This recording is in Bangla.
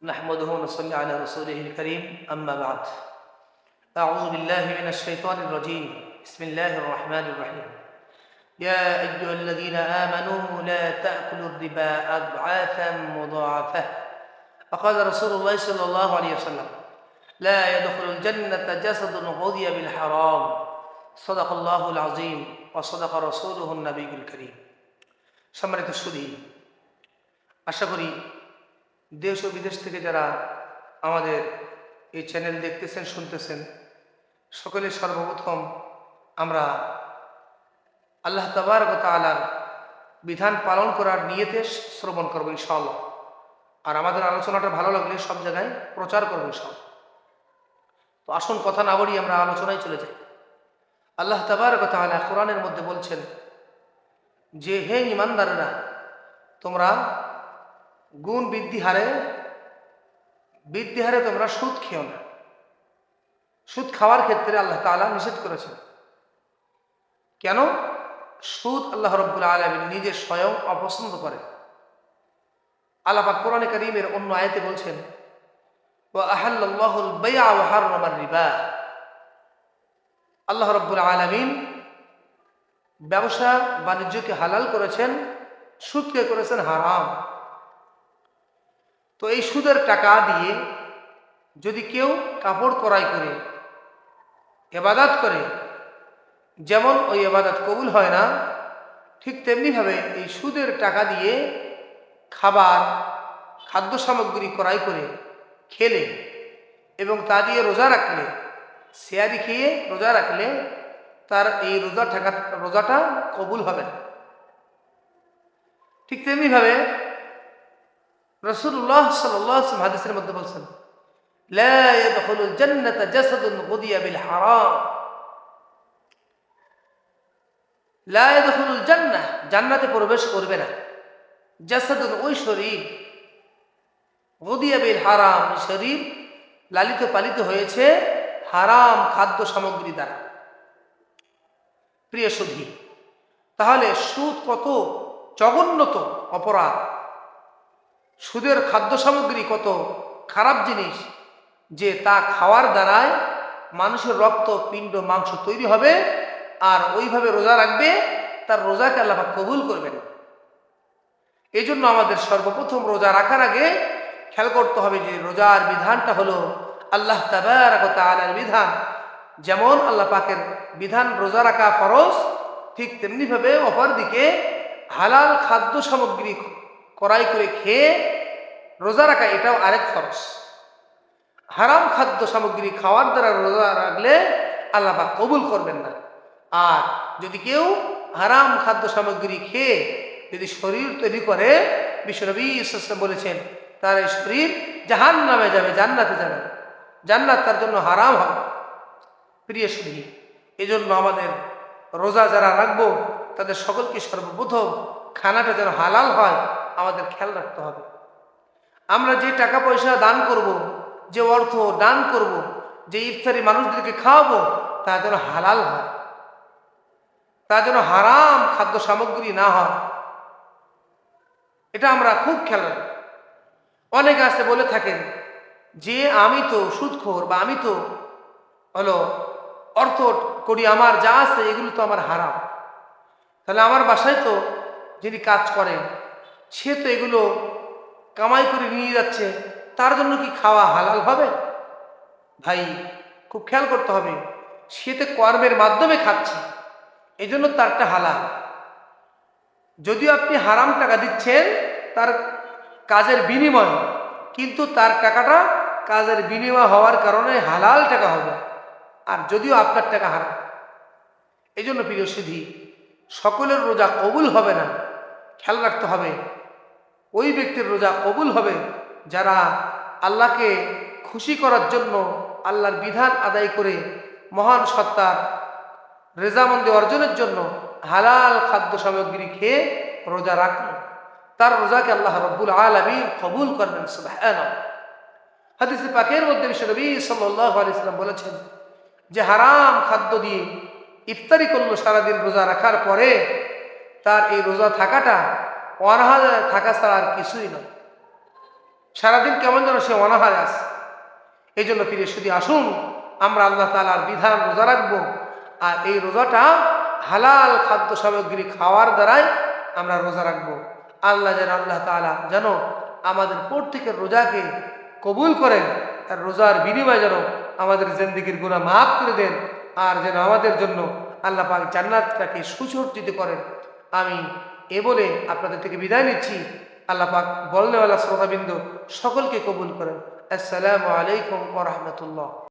نحمده ونصلي على رسوله الكريم أما بعد أعوذ بالله من الشيطان الرجيم بسم الله الرحمن الرحيم يا أيها الذين آمنوا لا تأكلوا الربا أضعافا مضاعفة فقال رسول الله صلى الله عليه وسلم لا يدخل الجنة جسد غذي بالحرام صدق الله العظيم وصدق رسوله النبي الكريم সম্মানিত সুধী, আশা করি দেশ ও বিদেশ থেকে যারা আমাদের এই চ্যানেল দেখতেছেন শুনতেছেন সকলে সর্বপ্রথম আমরা আল্লাহ তাবারক ওয়া তাআলার বিধান পালন করার নিয়তে শ্রবণ করব ইনশাআল্লাহ। আর আমাদের আলোচনাটা ভালো লাগলে সব জায়গায় প্রচার করব ইনশাআল্লাহ। তো আসুন কথা না বলি আমরা আলোচনায় চলে যাই। আল্লাহ তাবারক ওয়া তাআলা কোরআনের মধ্যে বলছেন যে হে ঈমানদাররা, তোমরা গুণ বৃদ্ধি হারে তোমরা সুদ খেও না। সুদ খাওয়ার ক্ষেত্রে আল্লাহ তাআলা নিষেধ করেছেন। কেন? সুদ আল্লাহ রাব্বুল আলামিন নিজে স্বয়ং অপছন্দ করেন। আল্লাহ পাক কোরআনে কারীমের অন্য আয়াতে বলছেন ওয়া আহাল্লাল্লাহুল বাই'a ওয়া হাররামার রিবা। আল্লাহ রাব্বুল আলামিন ব্যবসা বাণিজ্যকে হালাল করেছেন, সুদকে করেছেন হারাম। তো এই সুদের টাকা দিয়ে যদি কেউ কাপড় ক্রয় করে ইবাদত করে, যেমন ওই ইবাদত কবুল হয় না, ঠিক তেমনিভাবে এই সুদের টাকা দিয়ে খাদ্য সামগ্রী ক্রয় করে খেলে এবং তা দিয়ে রোজা রাখলে, সিয়ারি খেয়ে রোজা রাখলে তার এই রোজাটা কবুল হবে না। ঠিক তেমনিভাবে রাসূলুল্লাহ সাল্লাল্লাহু আলাইহি ওয়াসাল্লাম হাদিসের মধ্যে বলছেন লা ইয়াদখুলুল জান্নাতা জাসাদুন গুদিয়া বিল হারাম। লা ইয়াদখুলুল জান্নাহ, জান্নাতে প্রবেশ করবে না, জাসাদুন ওই শরীর, গুদিয়া বিল হারাম, শরীর লালিত পালিত হয়েছে হারাম খাদ্য সামগ্রী দ্বারা। প্রিয় সুধী, তাহলে সুদ কত জঘন্যত অপরাধ, সুদের খাদ্য সামগ্রী কত খারাপ জিনিস যে তা খাওয়ার দ্বারায় মানুষের রক্ত পিণ্ড মাংস তৈরি হবে, আর ওইভাবে রোজা রাখবে, তার রোজাকে আল্লাহ পাক কবুল করবেন। এই জন্য আমাদের সর্বপ্রথম রোজা রাখার আগে খেয়াল করতে হবে যে রোজার বিধানটা হলো আল্লাহ তাবারক ওয়া তাআলার বিধান। যেমন আল্লাহ পাকের বিধান রোজা রাখা ফরজ, ঠিক তেমনিভাবে অপরদিকে হালাল খাদ্য সামগ্রী ক্রয় করে খেয়ে রোজা রাখা এটাও আরেক ফরজ। হারাম খাদ্য সামগ্রী খাওয়ার দ্বারা রোজা রাখলে আল্লাহ পাক কবুল করবেন না। আর যদি কেউ হারাম খাদ্য সামগ্রী খেয়ে যদি শরীর তৈরি করে, বিশ্বনবী সাল্লাল্লাহু আলাইহি ওয়াসাল্লাম বলেছেন তার এই শরীর জাহান্নামে যাবে, জান্নাতে যাবে না, জান্নাত তার জন্য হারাম হবে। প্রিয় সুধী, এই জন্য আমাদের রোজা যারা রাখবো তাদের সকলকে সর্বপ্রথম খানাটা যেন হালাল হয় আমাদের খেয়াল রাখতে হবে। আমরা যে টাকা পয়সা দান করব, যে অর্থ দান করব, যে ইফতারি মানুষদেরকে খাওয়াবো, তা যেন হালাল হয়, তা যেন হারাম খাদ্য সামগ্রী না হয়। এটা আমরা খুব খেয়াল রাখব। অনেকে আছে বলে থাকেন যে আমি তো সুদখোর, বা আমি তো অর্থ করি, আমার যা আছে এগুলো তো আমার হারাম। তাহলে আমার বাসায় তো যিনি কাজ করেন সে তো এগুলো কামাই করে নিয়ে যাচ্ছে, তার জন্য কি খাওয়া হালাল হবে? ভাই, খুব খেয়াল করতে হবে, সে তো কর্মের মাধ্যমে খাচ্ছে, এই জন্য তারটা হালাল। যদিও আপনি হারাম টাকা দিচ্ছেন তার কাজের বিনিময়, কিন্তু তার টাকাটা কাজের বিনিময় হওয়ার কারণে হালাল টাকা হবে, আর যদিও আপনার টাকা হারাম। এই জন্য প্রিয় সুধী, সকলের রোজা কবুল হবে না। খেয়াল রাখতে হবে ওই ব্যক্তির রোজা কবুল হবে যারা আল্লাহকে খুশি করার জন্য, আল্লাহর বিধান আদায় করে মহান সত্তার রেজামন্দি অর্জনের জন্য হালাল খাদ্য সামগ্রী খেয়ে রোজা রাখল, তার রোজাকে আল্লাহ রাব্বুল আলামিন কবুল করবেন। সুবহানাল্লাহ। হাদিসে পাকের মধ্যে বিশ্বনবী সাল্লাল্লাহু আলাইহি ওয়াসাল্লাম বলেছেন যে হারাম খাদ্য দিয়ে ইফতারি করলো সারাদিন রোজা রাখার পরে, তার এই রোজা থাকাটা অনাহারে থাকা ছাড়া আর কিছুই নয়। সারাদিন কেমন যেন সে অনাহারে আছে। এই জন্য প্রিয় সুধী, আসুন আমরা আল্লাহ তাআলার বিধান রোজা রাখবো, আর এই রোজাটা হালাল খাদ্য সামগ্রী খাওয়ার দ্বারাই আমরা রোজা রাখবো। আল্লাহ তাআলা যেন আমাদের প্রত্যেকের রোজাকে কবুল করেন, আর রোজার বিনিময়ে যেন আমাদের জিন্দেগির গুনাহ মাফ করে দেন, আর যেন আমাদের জন্য আল্লাহ পাক জান্নাতটাকে সুসজ্জিত করেন। আমি এ বলে আপনাদের থেকে বিদায় নিচ্ছি। আল্লাহ পাক বলনেওয়ালা শ্রোতাবৃন্দ সকলকে কবুল করেন। আসসালামু আলাইকুম ওয়া রাহমাতুল্লাহ।